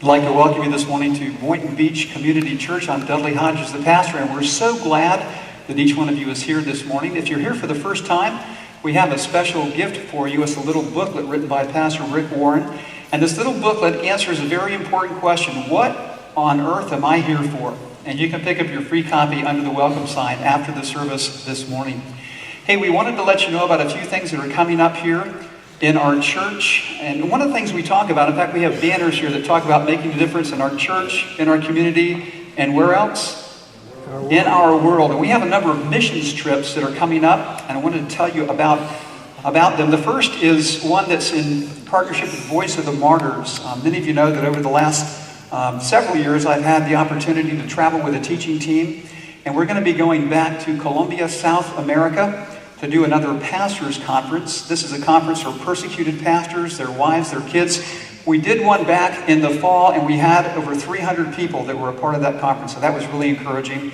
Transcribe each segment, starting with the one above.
I'd like to welcome you this morning to Boynton Beach Community Church. I'm Dudley Hodges, the pastor, and we're so glad that each one of you is here this morning. If you're here for the first time, we have a special gift for you. It's a little booklet written by Pastor Rick Warren. And this little booklet answers a very important question. What on earth am I here for? And you can pick up your free copy under the welcome sign after the service this morning. Hey, we wanted to let you know about a few things that are coming up here in our church. And one of the things we talk about, in fact, we have banners here that talk about making a difference in our church, in our community, and where else? In our world. And we have a number of missions trips that are coming up, and I wanted to tell you about them. The first is one that's in partnership with Voice of the Martyrs. Many of you know that over the last several years, I've had the opportunity to travel with a teaching team, and we're going to be going back to Colombia, South America, to do another pastors conference. This is a conference for persecuted pastors, their wives, their kids. We did one back in the fall, and we had over 300 people that were a part of that conference, so that was really encouraging.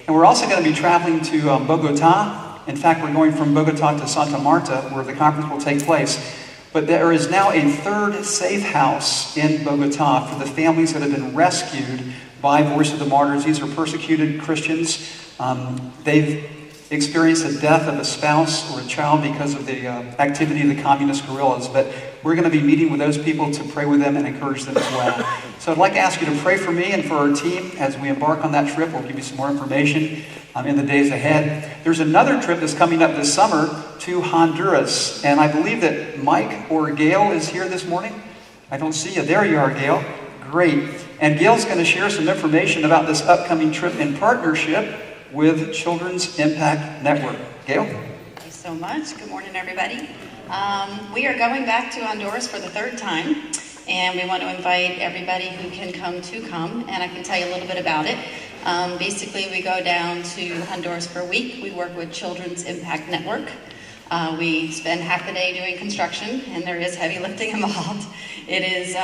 And we're also going to be traveling to Bogota. In fact, we're going from Bogota to Santa Marta, where the conference will take place. But there is now a third safe house in Bogota for the families that have been rescued by Voice of the Martyrs. These are persecuted Christians. They've experienced the death of a spouse or a child because of the activity of the communist guerrillas. But we're going to be meeting with those people to pray with them and encourage them as well. So I'd like to ask you to pray for me and for our team as we embark on that trip. We'll give you some more information in the days ahead. There's another trip that's coming up this summer to Honduras. And I believe that Mike or Gail is here this morning. I don't see you. There you are, Gail. Great. And Gail's going to share some information about this upcoming trip in partnership with Children's Impact Network. Gail? Thank you so much. Good morning, everybody. We are going back to Honduras for the third time, and we want to invite everybody who can come, and I can tell you a little bit about it. Basically, we go down to Honduras for a week. We work with Children's Impact Network. We spend half the day doing construction, and there is heavy lifting involved. It is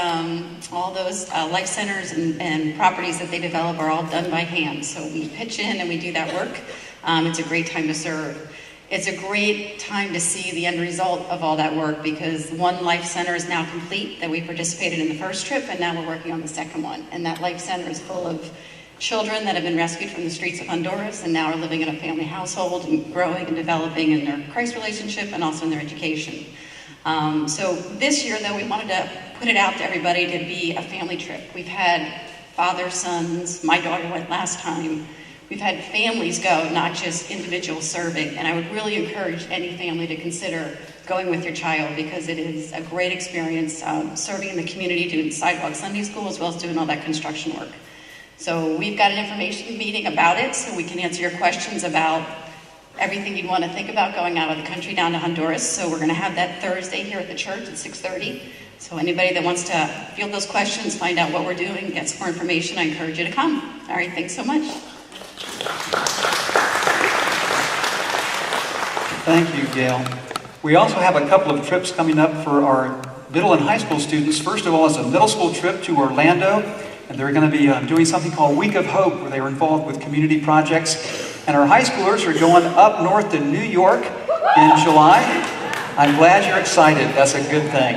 all those life centers and properties that they develop are all done by hand. So we pitch in and we do that work. It's a great time to serve. It's a great time to see the end result of all that work, because one life center is now complete that we participated in the first trip, and now we're working on the second one. And that life center is full of children that have been rescued from the streets of Honduras and now are living in a family household and growing and developing in their Christ relationship and also in their education. So this year, though, we wanted to put it out to everybody to be a family trip. We've had fathers, sons. My daughter went last time. We've had families go, not just individuals serving. And I would really encourage any family to consider going with your child, because it is a great experience serving in the community, doing sidewalk Sunday school, as well as doing all that construction work. So we've got an information meeting about it, so we can answer your questions about everything you'd want to think about going out of the country down to Honduras. So we're going to have that Thursday here at the church at 6:30. So anybody that wants to field those questions, find out what we're doing, get some more information, I encourage you to come. All right, thanks so much. Thank you, Gail. We also have a couple of trips coming up for our middle and high school students. First of all, it's a middle school trip to Orlando, and they're going to be doing something called Week of Hope, where they are involved with community projects. And our high schoolers are going up north to New York in July. I'm glad you're excited. That's a good thing.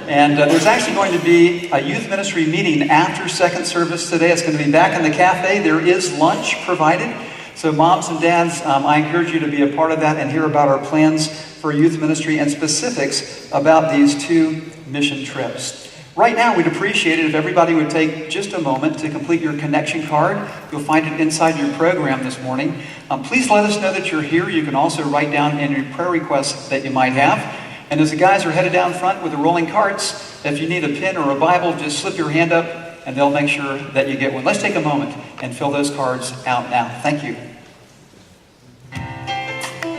And there's actually going to be a youth ministry meeting after second service today. It's going to be back in the cafe. There is lunch provided. So moms and dads, I encourage you to be a part of that and hear about our plans for youth ministry and specifics about these two mission trips. Right now, we'd appreciate it if everybody would take just a moment to complete your connection card. You'll find it inside your program this morning. Please let us know that you're here. You can also write down any prayer requests that you might have. And as the guys are headed down front with the rolling carts, if you need a pen or a Bible, just slip your hand up and they'll make sure that you get one. Let's take a moment and fill those cards out now. Thank you.